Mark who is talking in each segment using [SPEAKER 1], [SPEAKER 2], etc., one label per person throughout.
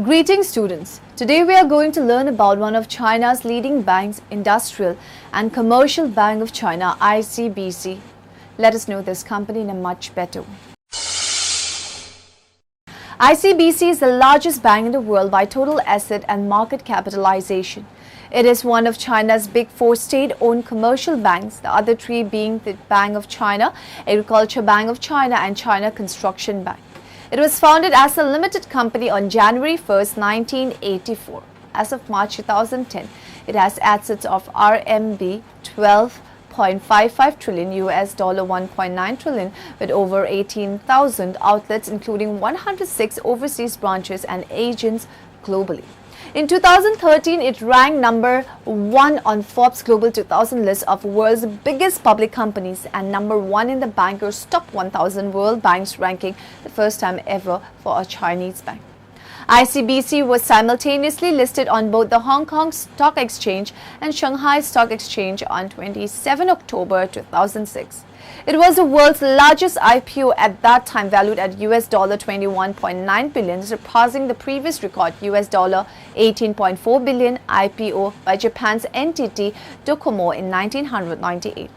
[SPEAKER 1] Greetings students. Today we are going to learn about one of China's leading banks, Industrial and Commercial Bank of China, ICBC. Let us know this company in a much better way. ICBC is the largest bank in the world by total asset and market capitalization. It is one of China's big four state-owned commercial banks, the other three being the Bank of China, Agriculture Bank of China and China Construction Bank. It was founded as a limited company on January 1, 1984. As of March 2010, it has assets of RMB 12.55 trillion, US dollar 1.9 trillion, with over 18,000 outlets, including 106 overseas branches and agents globally. In 2013, it ranked number 1 on Forbes Global 2000 list of world's biggest public companies and number 1 in the Bankers' Top 1000 World Banks ranking, the first time ever for a Chinese bank. ICBC was simultaneously listed on both the Hong Kong Stock Exchange and Shanghai Stock Exchange on 27 October 2006. It was the world's largest IPO at that time, valued at US dollar 21.9 billion, surpassing the previous record US dollar 18.4 billion IPO by Japan's NTT Docomo in 1998.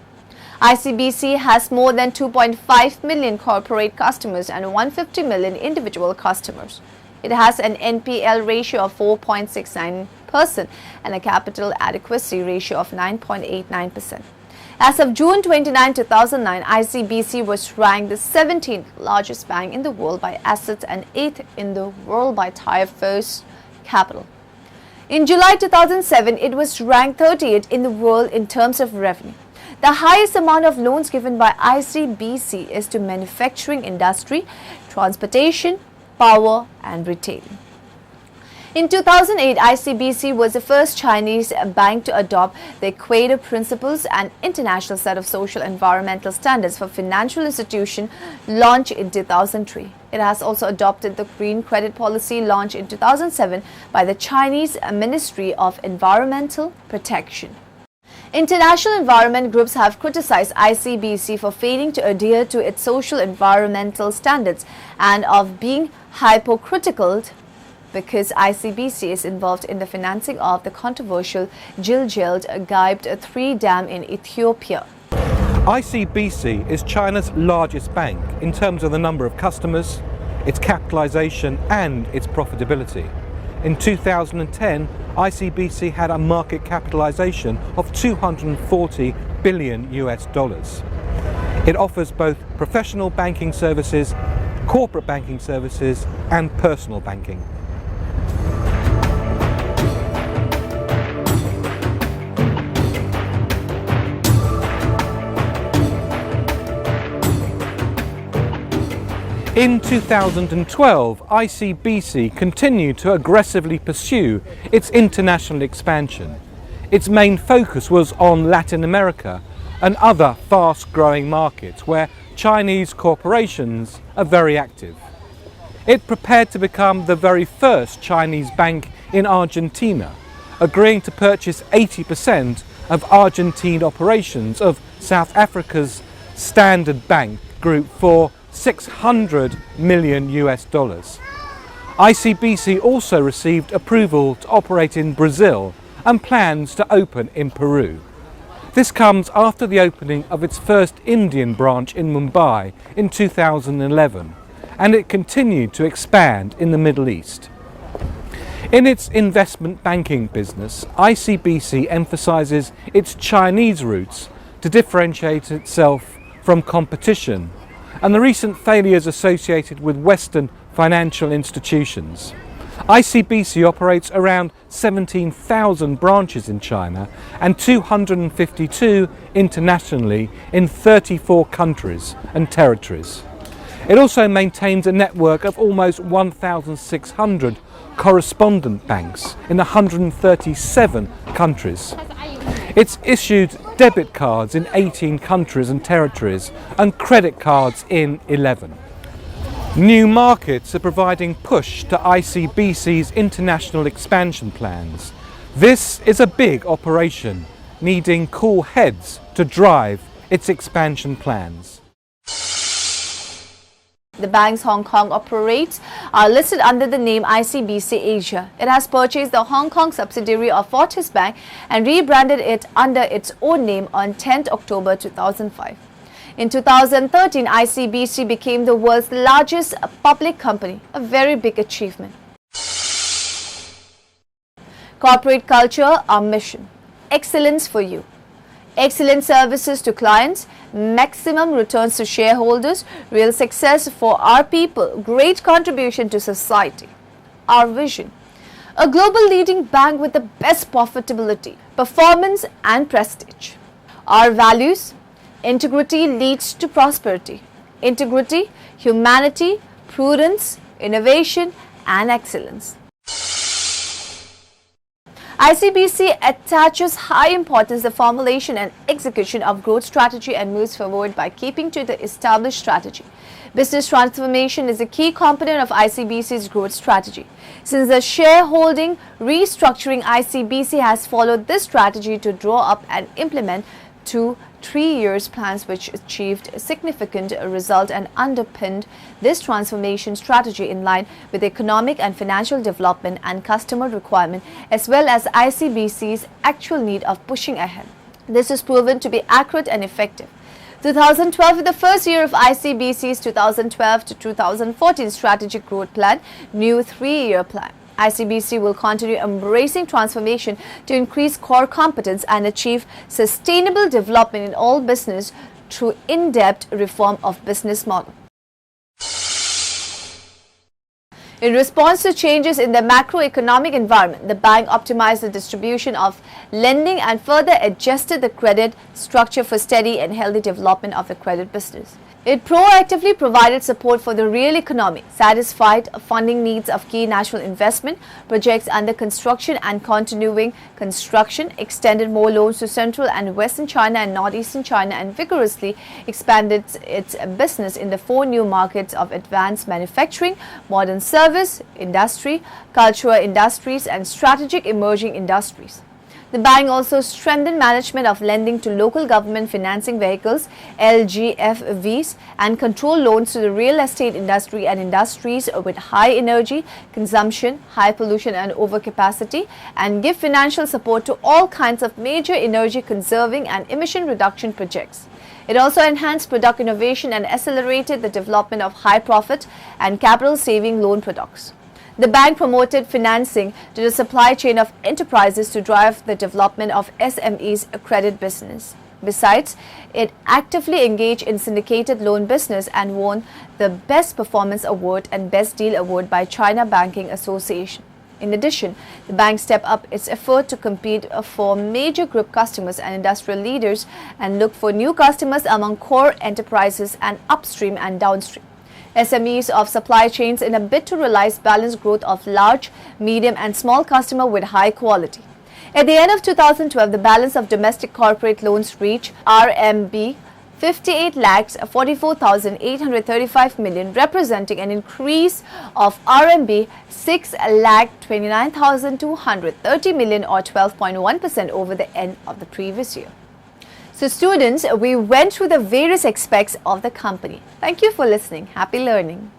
[SPEAKER 1] ICBC has more than 2.5 million corporate customers and 150 million individual customers. It has an NPL ratio of 4.69% and a capital adequacy ratio of 9.89%. As of June 29, 2009, ICBC was ranked the 17th largest bank in the world by assets and 8th in the world by Tier 1 capital. In July 2007, it was ranked 38th in the world in terms of revenue. The highest amount of loans given by ICBC is to manufacturing industry, transportation, power and retailing. In 2008, ICBC was the first Chinese bank to adopt the Equator Principles, an international set of social environmental standards for financial institutions launched in 2003. It has also adopted the Green Credit Policy launched in 2007 by the Chinese Ministry of Environmental Protection. International environment groups have criticized ICBC for failing to adhere to its social environmental standards and of being hypocritical because ICBC is involved in the financing of the controversial Gilgit Gibed 3 dam in Ethiopia.
[SPEAKER 2] ICBC is China's largest bank in terms of the number of customers, its capitalization and its profitability. In 2010, ICBC had a market capitalization of 240 billion US dollars. It offers both professional banking services, corporate banking services and personal banking. In 2012, ICBC continued to aggressively pursue its international expansion. Its main focus was on Latin America and other fast-growing markets where Chinese corporations are very active. It prepared to become the very first Chinese bank in Argentina, agreeing to purchase 80% of Argentine operations of South Africa's Standard Bank Group for 600 million US dollars. ICBC also received approval to operate in Brazil and plans to open in Peru. This comes after the opening of its first Indian branch in Mumbai in 2011, and it continued to expand in the Middle East. In its investment banking business, ICBC emphasizes its Chinese roots to differentiate itself from competition and the recent failures associated with Western financial institutions. ICBC operates around 17,000 branches in China and 252 internationally in 34 countries and territories. It also maintains a network of almost 1,600 correspondent banks in 137 countries. It's issued debit cards in 18 countries and territories and credit cards in 11. New markets are providing push to ICBC's international expansion plans. This is a big operation, needing cool heads to drive its expansion plans.
[SPEAKER 1] The bank's Hong Kong operates are listed under the name ICBC Asia. It has purchased the Hong Kong subsidiary of Fortis Bank and rebranded it under its own name on 10th October 2005. In 2013, ICBC became the world's largest public company, a very big achievement. Corporate culture, our mission. Excellence for you. Excellent services to clients, maximum returns to shareholders, real success for our people, great contribution to society. Our vision. A global leading bank with the best profitability, performance and prestige. Our values. Integrity leads to prosperity. Integrity, humanity, prudence, innovation and excellence. ICBC attaches high importance to the formulation and execution of growth strategy and moves forward by keeping to the established strategy. Business transformation is a key component of ICBC's growth strategy. Since the shareholding restructuring, ICBC has followed this strategy to draw up and implement 2 3-year plans which achieved a significant result and underpinned this transformation strategy in line with economic and financial development and customer requirement as well as ICBC's actual need of pushing ahead. This is proven to be accurate and effective. 2012 is the first year of ICBC's 2012 to 2014 strategic growth plan, new 3-year plan. ICBC will continue embracing transformation to increase core competence and achieve sustainable development in all business through in-depth reform of business model. In response to changes in the macroeconomic environment, the bank optimized the distribution of lending and further adjusted the credit structure for steady and healthy development of the credit business. It proactively provided support for the real economy, satisfied funding needs of key national investment projects under construction and continuing construction, extended more loans to Central and Western China and Northeastern China, and vigorously expanded its business in the 4 new markets of advanced manufacturing, modern service, industry, cultural industries, and strategic emerging industries. The bank also strengthened management of lending to local government financing vehicles, LGFVs, and control loans to the real estate industry and industries with high energy consumption, high pollution and overcapacity, and give financial support to all kinds of major energy conserving and emission reduction projects. It also enhanced product innovation and accelerated the development of high profit and capital saving loan products. The bank promoted financing to the supply chain of enterprises to drive the development of SMEs credit business. Besides, it actively engaged in syndicated loan business and won the Best Performance Award and Best Deal Award by China Banking Association. In addition, the bank stepped up its effort to compete for major group customers and industrial leaders and look for new customers among core enterprises and upstream and downstream SMEs of supply chains in a bid to realize balanced growth of large, medium and small customer with high quality. At the end of 2012, the balance of domestic corporate loans reached RMB 58,44,835 million, representing an increase of RMB 6,29,230 million or 12.1% over the end of the previous year. So students, we went through the various aspects of the company. Thank you for listening. Happy learning.